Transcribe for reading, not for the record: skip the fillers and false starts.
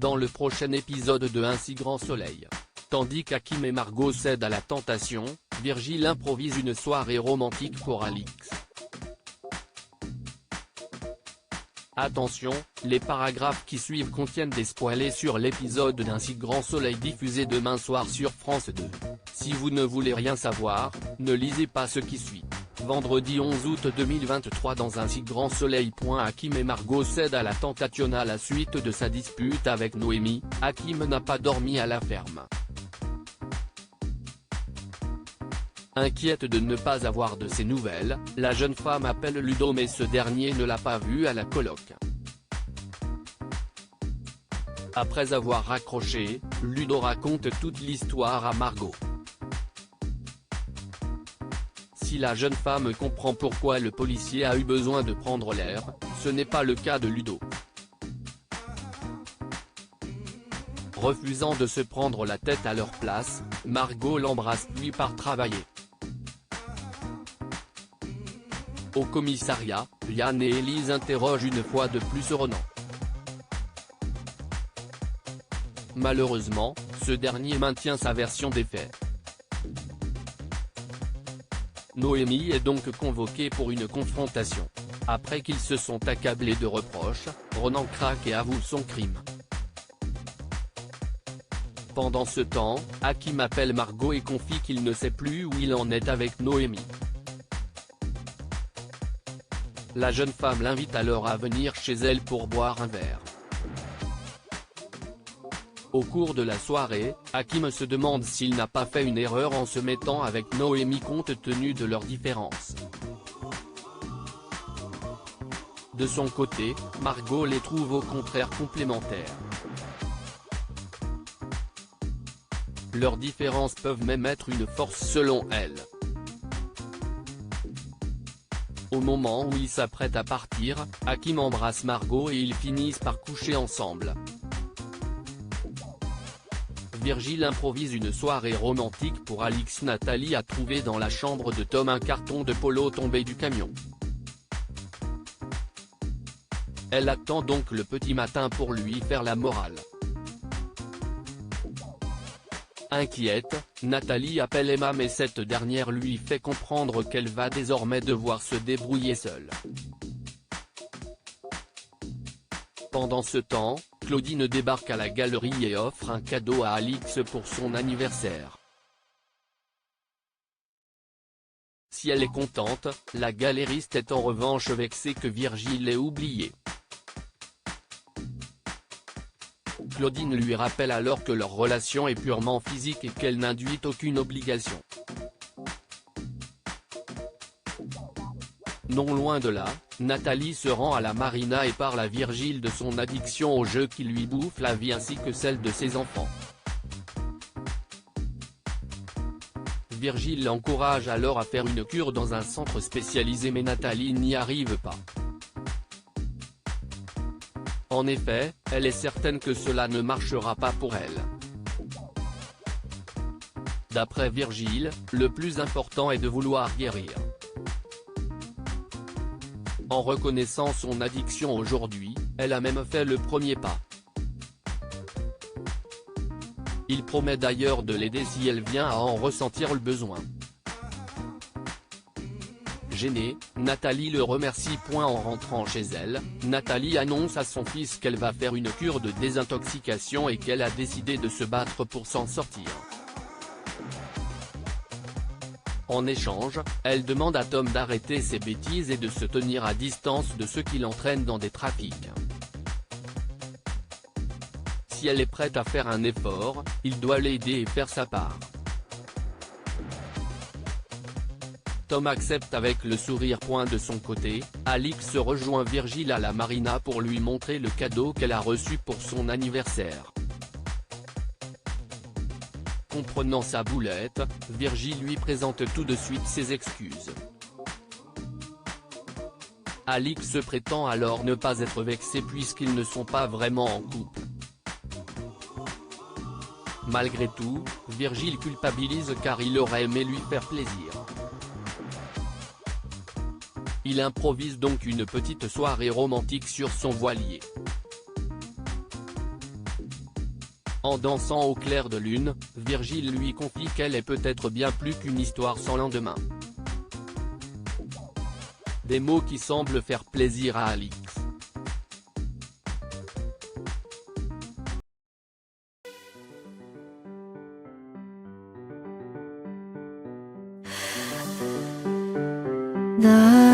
dans le prochain épisode de Un si grand soleil. Tandis qu'Hakim et Margot cèdent à la tentation, Virgile improvise une soirée romantique pour Alix. Attention, les paragraphes qui suivent contiennent des spoilers sur l'épisode d'Un si grand soleil diffusé demain soir sur France 2. Si vous ne voulez rien savoir, ne lisez pas ce qui suit. Vendredi 11 août 2023 dans Un si grand soleil. Hakim et Margot cèdent à la tentation à la suite de sa dispute avec Noémie. Hakim n'a pas dormi à la ferme. Inquiète de ne pas avoir de ses nouvelles, la jeune femme appelle Ludo mais ce dernier ne l'a pas vu à la coloc. Après avoir raccroché, Ludo raconte toute l'histoire à Margot. Si la jeune femme comprend pourquoi le policier a eu besoin de prendre l'air, ce n'est pas le cas de Ludo. Refusant de se prendre la tête à leur place, Margot l'embrasse puis part travailler. Au commissariat, Yann et Élise interrogent une fois de plus Ronan. Malheureusement, ce dernier maintient sa version des faits. Noémie est donc convoquée pour une confrontation. Après qu'ils se sont accablés de reproches, Ronan craque et avoue son crime. Pendant ce temps, Hakim appelle Margot et confie qu'il ne sait plus où il en est avec Noémie. La jeune femme l'invite alors à venir chez elle pour boire un verre. Au cours de la soirée, Hakim se demande s'il n'a pas fait une erreur en se mettant avec Noémie compte tenu de leurs différences. De son côté, Margot les trouve au contraire complémentaires. Leurs différences peuvent même être une force selon elle. Au moment où ils s'apprêtent à partir, Hakim embrasse Margot et ils finissent par coucher ensemble. Virgile improvise une soirée romantique pour Alix. Nathalie a trouvé dans la chambre de Tom un carton de polo tombé du camion. Elle attend donc le petit matin pour lui faire la morale. Inquiète, Nathalie appelle Emma mais cette dernière lui fait comprendre qu'elle va désormais devoir se débrouiller seule. Pendant ce temps, Claudine débarque à la galerie et offre un cadeau à Alix pour son anniversaire. Si elle est contente, la galériste est en revanche vexée que Virgile ait oublié. Claudine lui rappelle alors que leur relation est purement physique et qu'elle n'induit aucune obligation. Non loin de là, Nathalie se rend à la marina et parle à Virgile de son addiction au jeu qui lui bouffe la vie ainsi que celle de ses enfants. Virgile l'encourage alors à faire une cure dans un centre spécialisé mais Nathalie n'y arrive pas. En effet, elle est certaine que cela ne marchera pas pour elle. D'après Virgile, le plus important est de vouloir guérir. En reconnaissant son addiction aujourd'hui, elle a même fait le premier pas. Il promet d'ailleurs de l'aider si elle vient à en ressentir le besoin. Gênée, Nathalie le remercie. En rentrant chez elle, Nathalie annonce à son fils qu'elle va faire une cure de désintoxication et qu'elle a décidé de se battre pour s'en sortir. En échange, elle demande à Tom d'arrêter ses bêtises et de se tenir à distance de ceux qui l'entraînent dans des trafics. Si elle est prête à faire un effort, il doit l'aider et faire sa part. Tom accepte avec le sourire. De son côté, Alix rejoint Virgile à la marina pour lui montrer le cadeau qu'elle a reçu pour son anniversaire. Comprenant sa boulette, Virgile lui présente tout de suite ses excuses. Alix prétend alors ne pas être vexée puisqu'ils ne sont pas vraiment en couple. Malgré tout, Virgile culpabilise car il aurait aimé lui faire plaisir. Il improvise donc une petite soirée romantique sur son voilier. En dansant au clair de lune, Virgile lui confie qu'elle est peut-être bien plus qu'une histoire sans lendemain. Des mots qui semblent faire plaisir à Alix. 나